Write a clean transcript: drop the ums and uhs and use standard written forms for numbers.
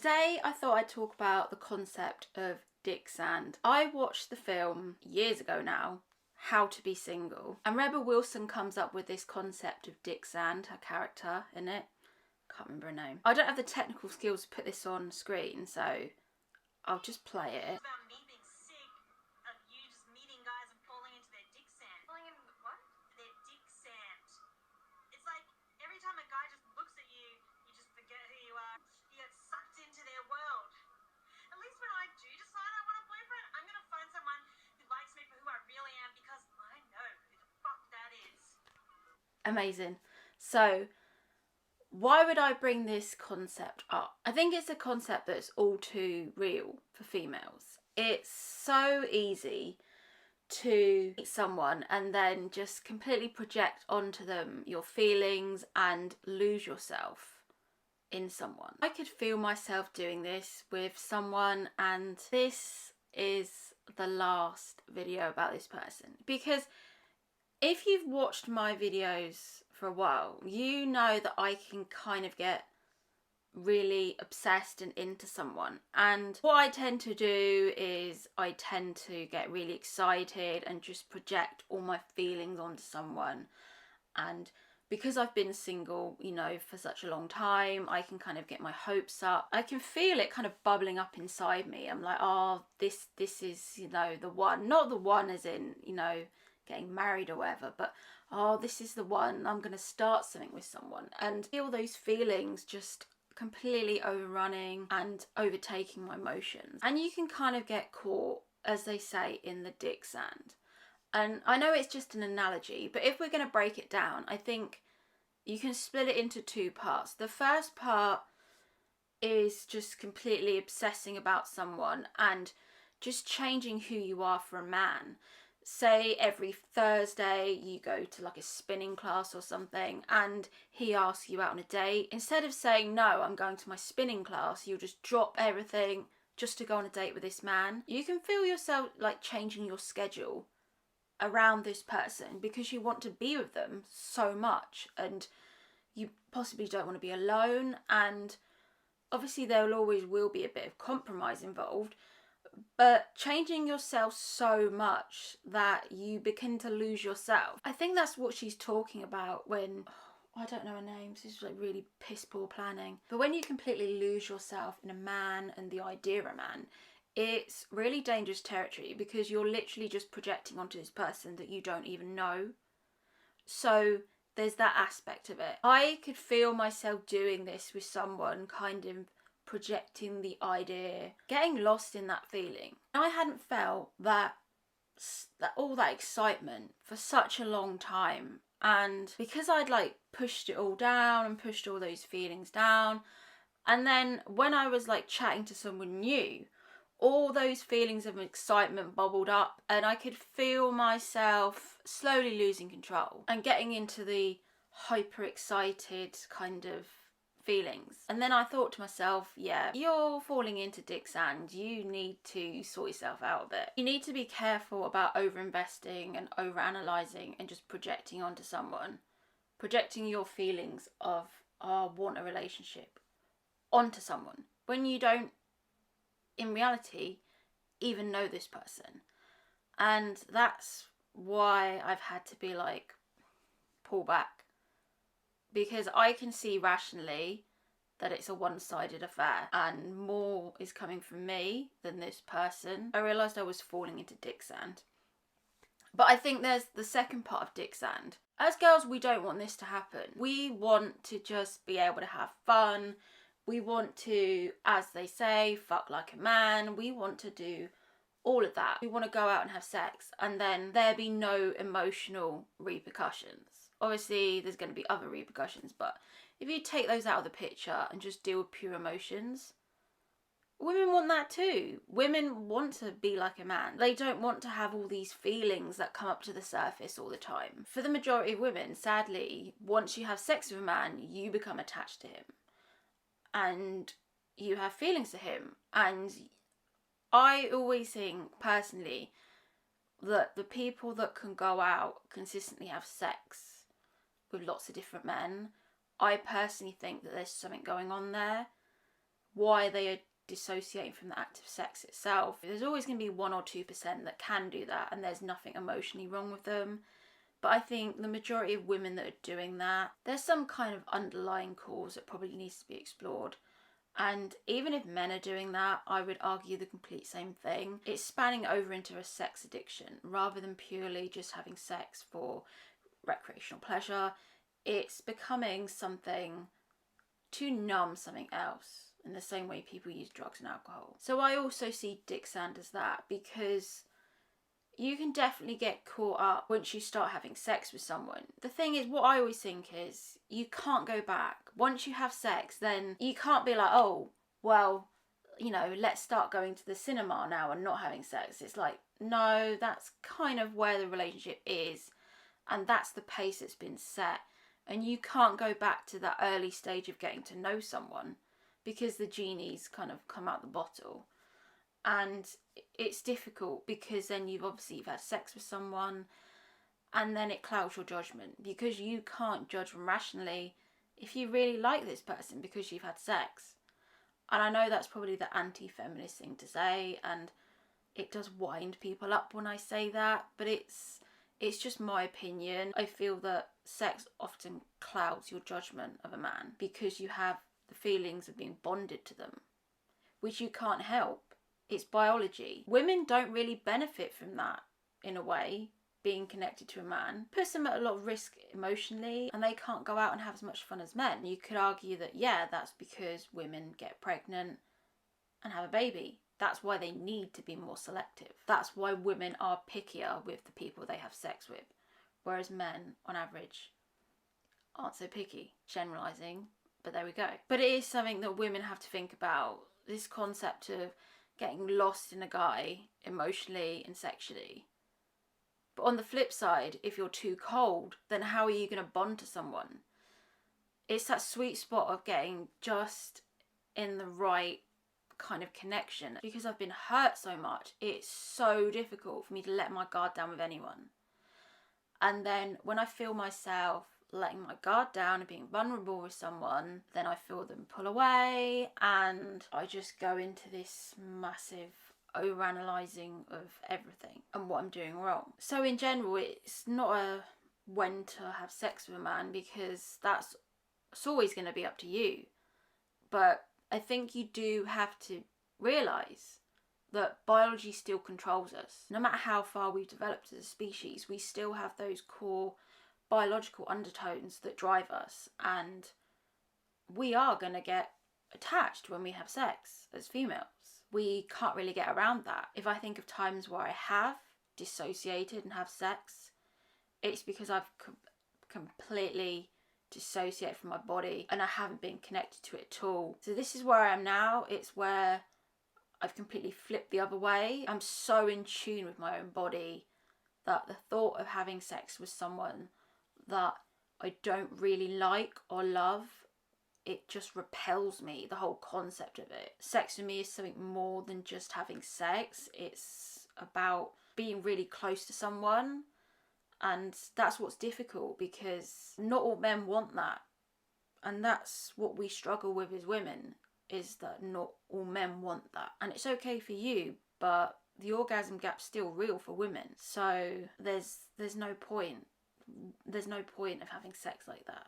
Today I thought I'd talk about the concept of Dicksand. I watched the film years ago now, How to Be Single, and Rebel Wilson comes up with this concept of Dicksand, her character in it. Can't remember her name. I don't have the technical skills to put this on screen, so I'll just play it. About me being sick of you just meeting guys and falling into their Dicksand. Falling in what? Their Dicksand. It's like every time a guy just looks at you, you just forget who you are. You get sucked into their world. At least when I do decide I want a boyfriend, I'm gonna find someone who likes me for who I really am, because I know who the fuck that is. Amazing. So, why would I bring this concept up? I think it's a concept that's all too real for females. It's so easy to meet someone and then just completely project onto them your feelings and lose yourself in someone. I could feel myself doing this with someone, and this is the last video about this person, because if you've watched my videos for a while, you know that I can kind of get really obsessed and into someone. And what I tend to do is I tend to get really excited and just project all my feelings onto someone. And because I've been single, you know, for such a long time, I can kind of get my hopes up. I can feel it kind of bubbling up inside me. I'm like, oh, this is, you know, the one. Not the one as in, you know, getting married or whatever, but oh, this is the one. I'm going to start something with someone. And feel those feelings just completely overrunning and overtaking my emotions. And you can kind of get caught, as they say, in the Dicksand. And I know it's just an analogy, but if we're going to break it down, I think you can split it into two parts. The first part is just completely obsessing about someone and just changing who you are for a man. Say every Thursday you go to like a spinning class or something and he asks you out on a date. Instead of saying, no, I'm going to my spinning class, you'll just drop everything just to go on a date with this man. You can feel yourself like changing your schedule around this person because you want to be with them so much, and you possibly don't want to be alone, and obviously there always will be a bit of compromise involved, but changing yourself so much that you begin to lose yourself. I think that's what she's talking about when, I don't know her name, this is like really piss poor planning, but when you completely lose yourself in a man and the idea of a man, it's really dangerous territory, because you're literally just projecting onto this person that you don't even know. So there's that aspect of it. I could feel myself doing this with someone, kind of projecting the idea, getting lost in that feeling. I hadn't felt that all that excitement for such a long time, and because I'd like pushed it all down and pushed all those feelings down, and then when I was like chatting to someone new, all those feelings of excitement bubbled up, and I could feel myself slowly losing control and getting into the hyper excited kind of feelings. And then I thought to myself, yeah, you're falling into Dicksand. You need to sort yourself out a bit. You need to be careful about over-investing and over-analysing and just projecting onto someone. Projecting your feelings of, I want a relationship onto someone when you don't, in reality, even know this person. And that's why I've had to be like, pull back, because I can see rationally that it's a one-sided affair and more is coming from me than this person. I realised I was falling into Dicksand. But I think there's the second part of Dicksand. As girls, we don't want this to happen. We want to just be able to have fun. We want to, as they say, fuck like a man. We want to do all of that. We want to go out and have sex, and then there be no emotional repercussions. Obviously, there's going to be other repercussions, but if you take those out of the picture and just deal with pure emotions, women want that too. Women want to be like a man. They don't want to have all these feelings that come up to the surface all the time. For the majority of women, sadly, once you have sex with a man, you become attached to him. And you have feelings for him. And I always think, personally, that the people that can go out, consistently have sex with lots of different men, I personally think that there's something going on there. why they are dissociating from the act of sex itself. There's always going to be 1 or 2% that can do that, and there's nothing emotionally wrong with them. But I think the majority of women that are doing that, there's some kind of underlying cause that probably needs to be explored. And even if men are doing that, I would argue the complete same thing. It's spanning over into a sex addiction rather than purely just having sex for recreational pleasure. It's becoming something to numb something else, in the same way people use drugs and alcohol. So I also see Dicksand as that, because you can definitely get caught up once you start having sex with someone. The thing is, what I always think is, you can't go back. Once you have sex, then you can't be like, oh, well, let's start going to the cinema now and not having sex. It's like, no, that's kind of where the relationship is, and that's the pace that's been set. And you can't go back to that early stage of getting to know someone, because the genie's kind of come out the bottle. And it's difficult, because then you've had sex with someone, and then it clouds your judgment, because you can't judge them rationally if you really like this person because you've had sex. And I know that's probably the anti-feminist thing to say, and it does wind people up when I say that, but it's just my opinion. I feel that sex often clouds your judgment of a man because you have the feelings of being bonded to them, which you can't help. It's biology. Women don't really benefit from that, in a way, being connected to a man. Puts them at a lot of risk emotionally, and they can't go out and have as much fun as men. You could argue that, yeah, that's because women get pregnant and have a baby. That's why they need to be more selective. That's why women are pickier with the people they have sex with, whereas men, on average, aren't so picky. Generalising, but there we go. But it is something that women have to think about, this concept of getting lost in a guy emotionally and sexually. But on the flip side, if you're too cold, then how are you going to bond to someone? It's that sweet spot of getting just in the right kind of connection. Because I've been hurt so much, it's so difficult for me to let my guard down with anyone. And then when I feel myself letting my guard down and being vulnerable with someone, then I feel them pull away, and I just go into this massive overanalyzing of everything and what I'm doing wrong. So in general, it's not a when to have sex with a man, because it's always going to be up to you. But I think you do have to realise that biology still controls us. No matter how far we've developed as a species, we still have those core biological undertones that drive us, and we are going to get attached when we have sex as females. We can't really get around that. If I think of times where I have dissociated and have sex, it's because I've completely dissociated from my body and I haven't been connected to it at all. So this is where I am now. It's where I've completely flipped the other way. I'm so in tune with my own body that the thought of having sex with someone that I don't really like or love, it just repels me, the whole concept of it. Sex for me is something more than just having sex. It's about being really close to someone, and that's what's difficult, because not all men want that, and that's what we struggle with as women, is that not all men want that. And it's okay for you, but the orgasm gap's still real for women, so there's no point of having sex like that.